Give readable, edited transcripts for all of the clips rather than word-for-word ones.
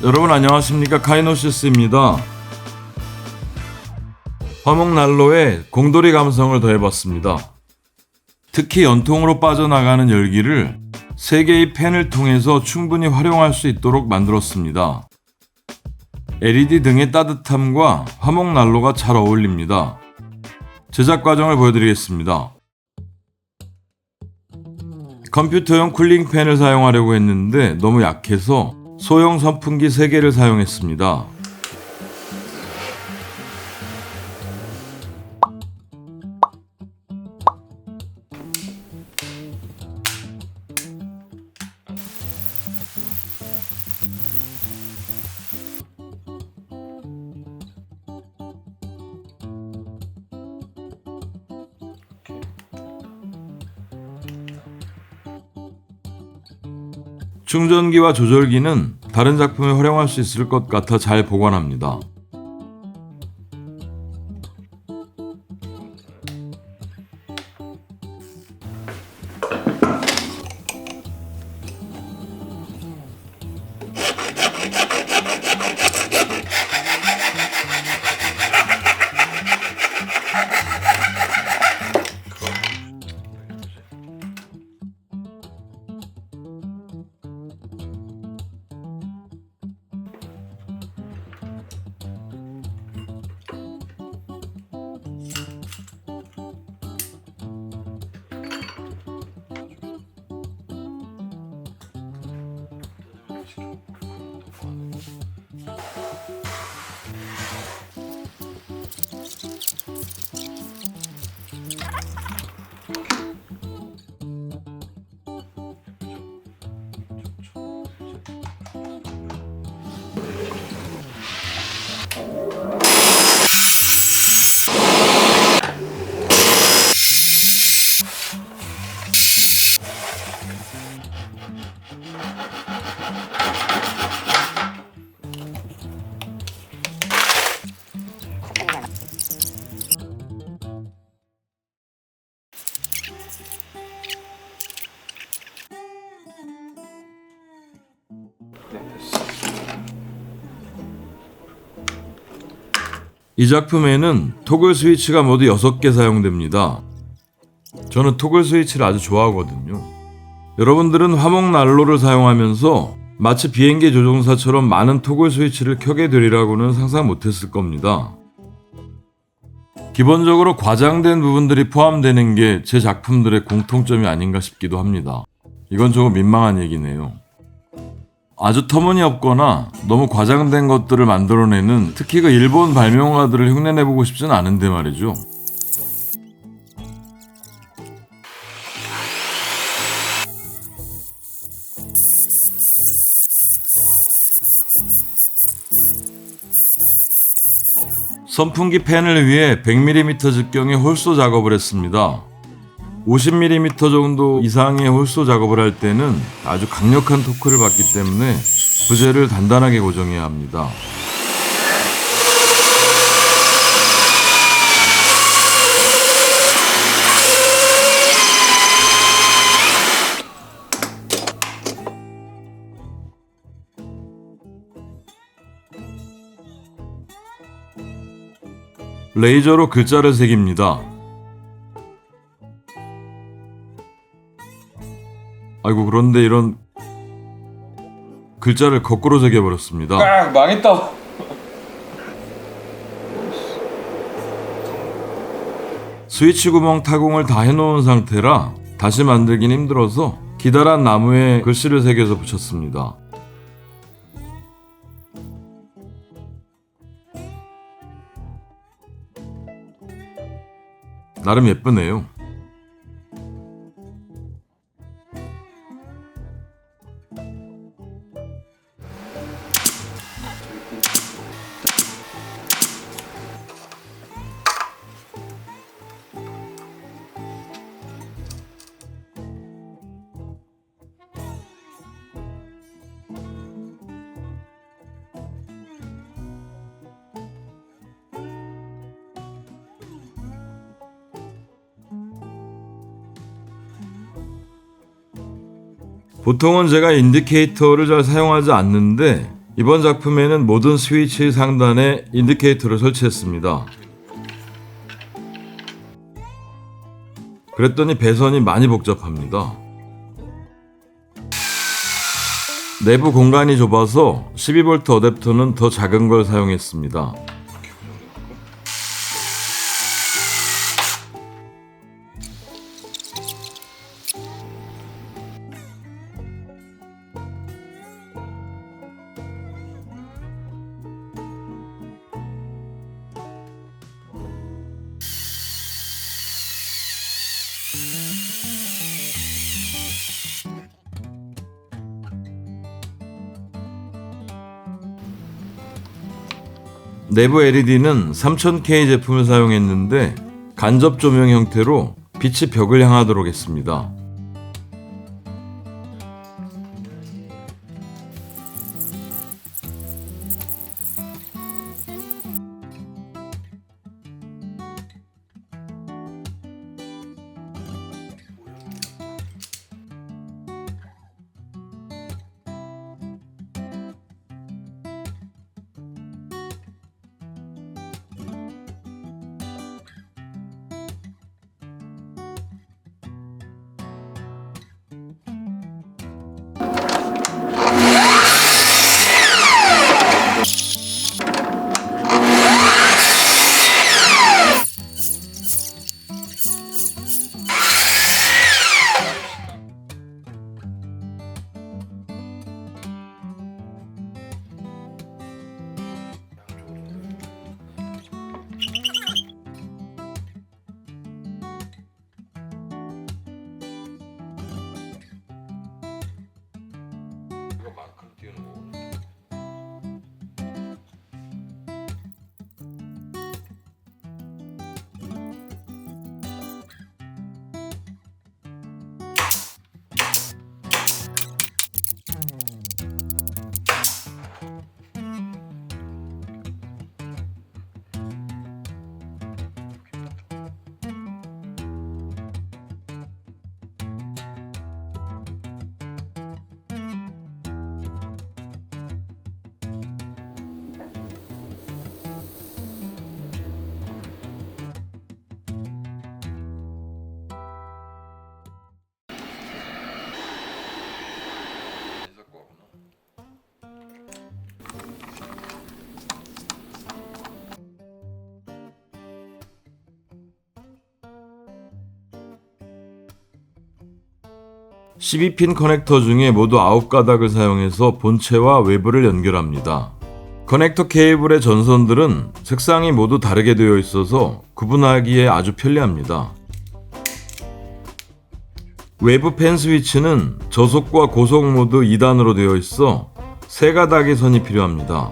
여러분 안녕하십니까, 카이노시스입니다. 화목난로에 공돌이 감성을 더해봤습니다. 특히 연통으로 빠져나가는 열기를 3개의 팬을 통해서 충분히 활용할 수 있도록 만들었습니다. LED 등의 따뜻함과 화목난로가 잘 어울립니다. 제작 과정을 보여드리겠습니다. 컴퓨터용 쿨링 팬을 사용하려고 했는데 너무 약해서 소형 선풍기 3개를 사용했습니다. 충전기와 조절기는 다른 작품에 활용할 수 있을 것 같아 잘 보관합니다. 이 작품에는 토글 스위치가 모두 6개 사용됩니다. 저는 토글 스위치를 아주 좋아하거든요. 여러분들은 화목난로를 사용하면서 마치 비행기 조종사처럼 많은 토글 스위치를 켜게 되리라고는 상상 못했을 겁니다. 기본적으로 과장된 부분들이 포함되는 게 제 작품들의 공통점이 아닌가 싶기도 합니다. 이건 조금 민망한 얘기네요. 아주 터무니없거나 너무 과장된 것들을 만들어내는, 특히 그 일본 발명가들을 흉내내보고 싶진 않은데 말이죠. 선풍기 팬을 위해 100mm直경의 홀소 작업을 했습니다. 50mm 정도 이상의 홀소 작업을 할 때는 아주 강력한 토크를 받기 때문에 부재를 단단하게 고정해야 합니다. 레이저로 글자를 새깁니다. 아이고, 그런데 이런 글자를 거꾸로 새겨버렸습니다. 아, 망했다. 스위치 구멍 타공을 다 해놓은 상태라 다시 만들긴 힘들어서 기다란 나무에 글씨를 새겨서 붙였습니다. 나름 예쁘네요. 보통은 제가 인디케이터를 잘 사용하지 않는데 이번 작품에는 모든 스위치 상단에 인디케이터를 설치했습니다. 그랬더니 배선이 많이 복잡합니다. 내부 공간이 좁아서 12V 어댑터는 더 작은 걸 사용했습니다. 내부 LED는 3000K 제품을 사용했는데 간접 조명 형태로 빛이 벽을 향하도록 했습니다. (12핀) 커넥터 중에 모두 9가닥을 사용해서 본체와 외부를 연결합니다. 커넥터 케이블의 전선들은 색상이 모두 다르게 되어 있어서 구분하기에 아주 편리합니다. 외부 펜 스위치는 저속과 고속 모두 2단으로 되어 있어 3가닥의 선이 필요합니다.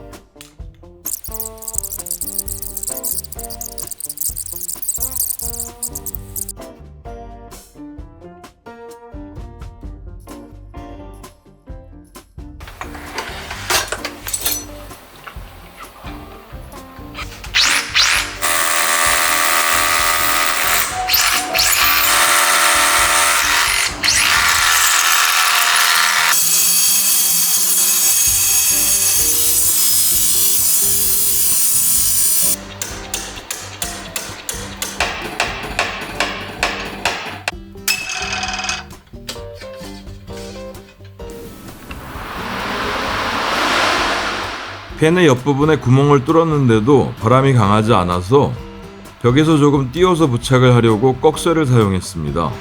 펜의 옆부분에 구멍을 뚫었는데도 바람이 강하지 않아서 벽에서 조금 띄워서 부착을 하려고 꺽쇠를 사용했습니다.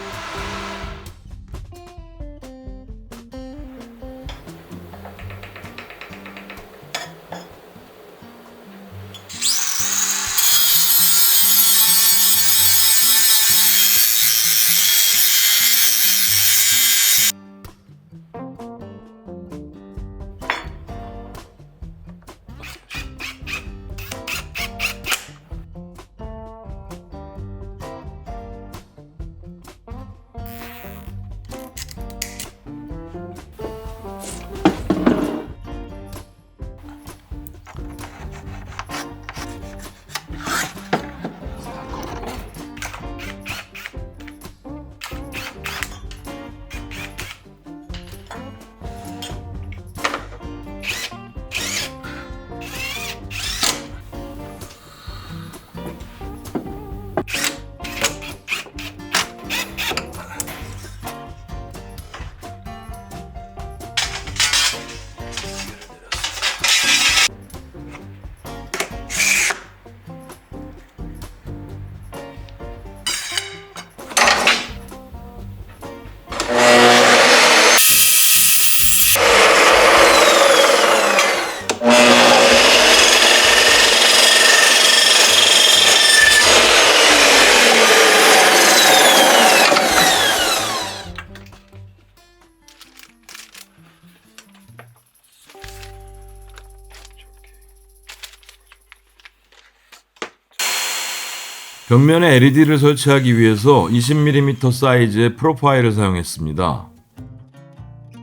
벽면에 LED를 설치하기 위해서 20mm 사이즈의 프로파일을 사용했습니다.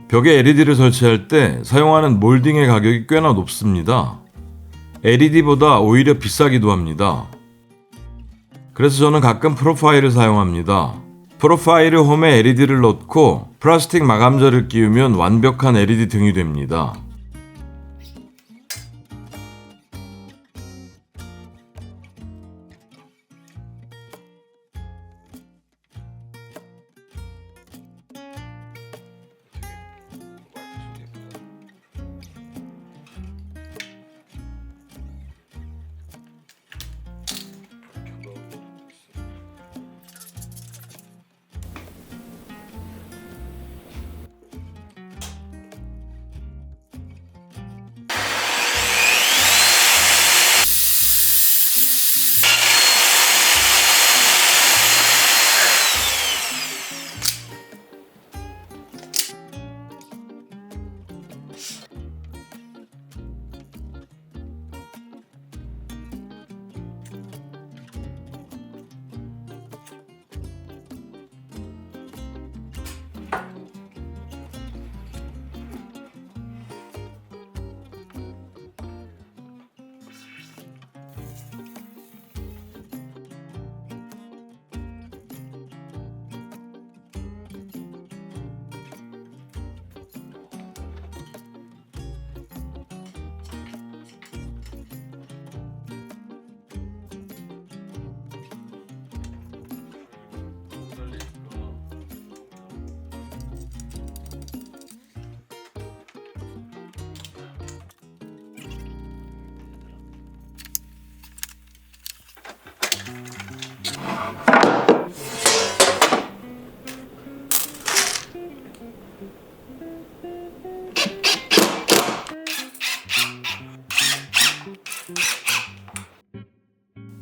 벽에 LED를 설치할 때 사용하는 몰딩의 가격이 꽤나 높습니다. LED보다 오히려 비싸기도 합니다. 그래서 저는 가끔 프로파일을 사용합니다. 프로파일 홈에 LED를 넣고 플라스틱 마감재를 끼우면 완벽한 LED 등이 됩니다.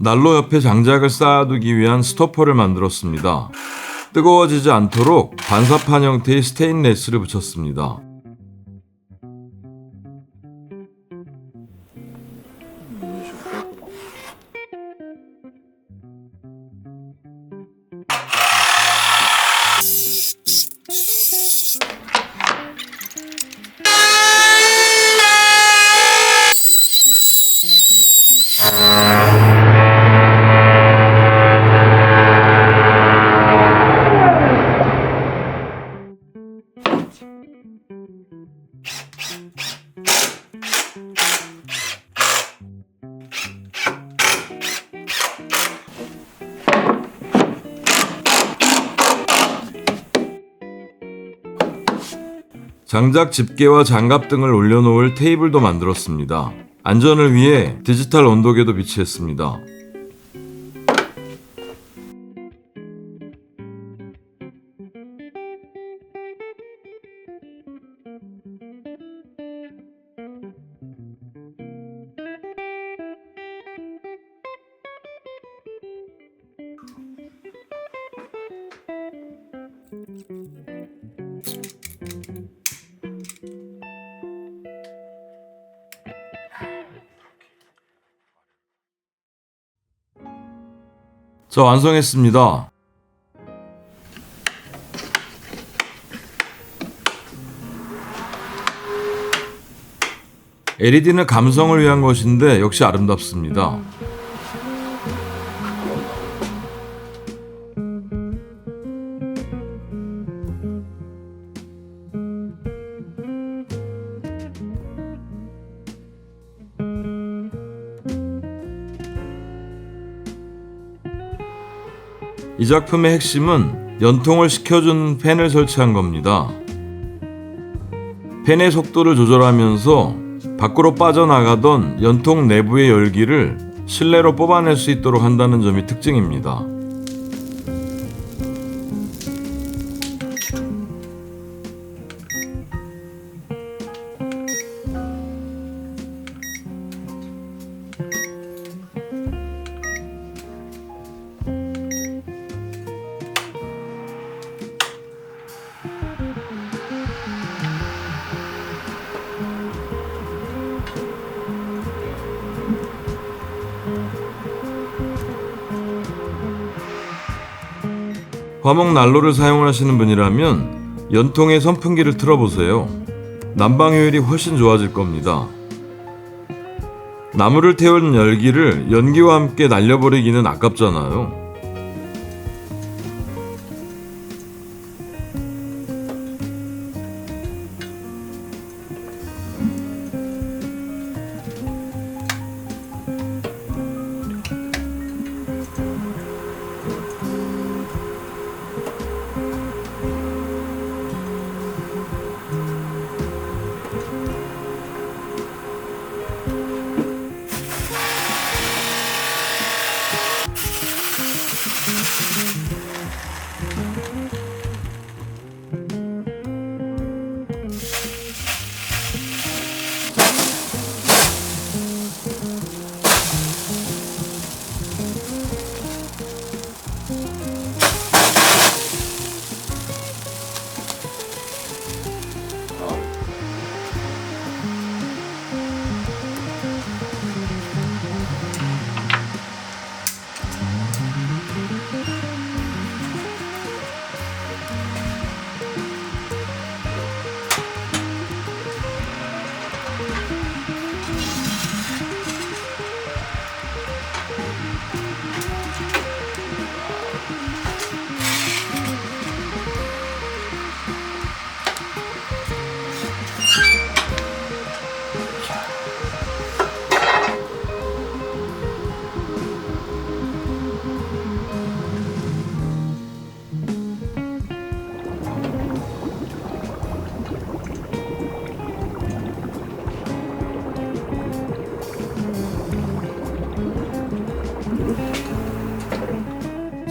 난로 옆에 장작을 쌓아두기 위한 스토퍼를 만들었습니다. 뜨거워지지 않도록 반사판 형태의 스테인레스를 붙였습니다. 장작 집게와 장갑 등을 올려놓을 테이블도 만들었습니다. 안전을 위해 디지털 온도계도 비치했습니다. 자, 완성했습니다. LED는 감성을 위한 것인데 역시 아름답습니다. 이 작품의 핵심은 연통을 시켜준 팬을 설치한 겁니다. 팬의 속도를 조절하면서 밖으로 빠져나가던 연통 내부의 열기를 실내로 뽑아낼 수 있도록 한다는 점이 특징입니다. 화목 난로를 사용하시는 분이라면 연통의 선풍기를 틀어보세요. 난방 효율이 훨씬 좋아질 겁니다. 나무를 태운 열기를 연기와 함께 날려버리기는 아깝잖아요.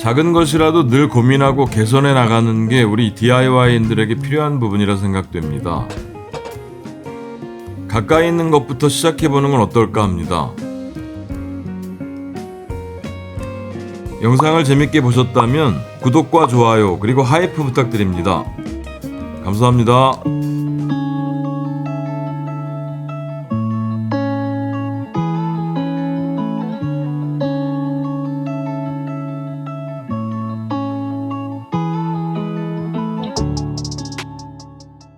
작은 것이라도 늘 고민하고 개선해 나가는 게 우리 DIY인들에게 필요한 부분이라 생각됩니다. 가까이 있는 것부터 시작해보는 건 어떨까 합니다. 영상을 재밌게 보셨다면 구독과 좋아요 그리고 하이프 부탁드립니다. 감사합니다.